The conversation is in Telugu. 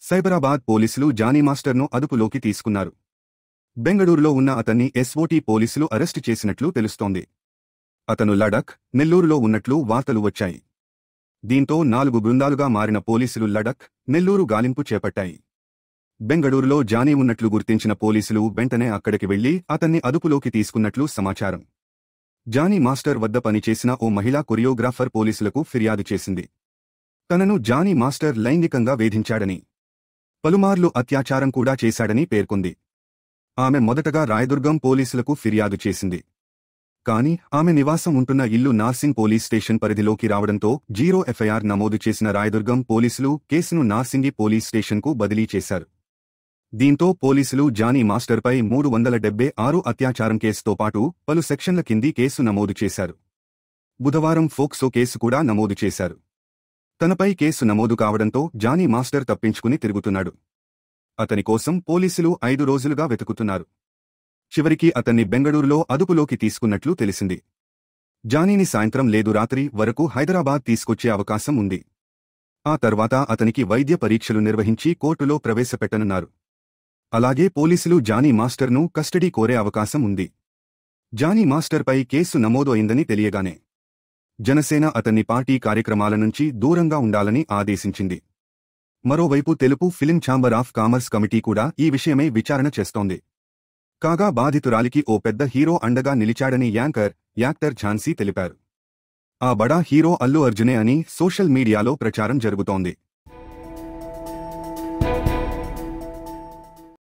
సైబరాబాద్ పోలీసులు జానీ మాస్టర్ను అదుపులోకి తీసుకున్నారు. బెంగళూరులో ఉన్న అతన్ని ఎస్ఓటీ పోలీసులు అరెస్టు చేసినట్లు తెలుస్తోంది. అతను లడఖ్, నెల్లూరులో ఉన్నట్లు వార్తలు వచ్చాయి. దీంతో 4 బృందాలుగా మారిన పోలీసులు లడఖ్, నెల్లూరు గాలింపు చేపట్టాయి. బెంగళూరులో జానీ ఉన్నట్లు గుర్తించిన పోలీసులు వెంటనే అక్కడికి వెళ్లి అతన్ని అదుపులోకి తీసుకున్నట్లు సమాచారం. జానీ మాస్టర్ వద్ద పనిచేసిన ఓ మహిళా కొరియోగ్రాఫర్ పోలీసులకు ఫిర్యాదు చేసింది. తనను జానీ మాస్టర్ లైంగికంగా వేధించాడని, పలుమార్లు అత్యాచారం కూడా చేశాడని పేర్కొంది. ఆమె మొదటగా రాయదుర్గం పోలీసులకు ఫిర్యాదు చేసింది. కాని ఆమె నివాసం ఉంటున్న ఇల్లు నార్సింగ్ పోలీస్ స్టేషన్ పరిధిలోకి రావడంతో 0 ఎఫ్ఐఆర్ నమోదు చేసిన రాయదుర్గం పోలీసులు కేసును నార్సింగి పోలీస్ స్టేషన్కు బదిలీ చేశారు. దీంతో పోలీసులు జానీ మాస్టర్పై 376 అత్యాచారం కేసుతో పాటు పలు సెక్షన్ల కింది కేసు నమోదు చేశారు. బుధవారం ఫోక్సో కేసు కూడా నమోదు చేశారు. తనపై కేసు నమోదు కావడంతో జానీ మాస్టర్ తప్పించుకుని తిరుగుతున్నాడు. అతని కోసం పోలీసులు 5 రోజులుగా వెతుకుతున్నారు. చివరికి అతన్ని బెంగళూరులో అదుపులోకి తీసుకున్నట్లు తెలిసింది. జానీని సాయంత్రం లేదు రాత్రి వరకు హైదరాబాద్ తీసుకొచ్చే అవకాశం ఉంది. ఆ తర్వాత అతనికి వైద్య పరీక్షలు నిర్వహించి కోర్టులో ప్రవేశపెట్టనున్నారు. అలాగే పోలీసులు జానీ మాస్టర్ను కస్టడీ కోరే అవకాశం ఉంది. జానీ మాస్టర్పై కేసు నమోదు అయిందని తెలియగానే జనసేన అతన్ని పార్టీ కార్యక్రమాల నుంచి దూరంగా ఉండాలని ఆదేశించింది. మరోవైపు Telugu film chamber of commerce committee కూడా ఈ విషయమై విచారణ చేస్తోంది. కాగా బాధితురాలికి ఓ పెద్ద హీరో అండగా నిలిచాడని యాక్టర్ ఝాన్సీ తెలిపారు. ఆ బడా హీరో అల్లు అర్జునే అని సోషల్ మీడియాలో ప్రచారం జరుగుతోంది.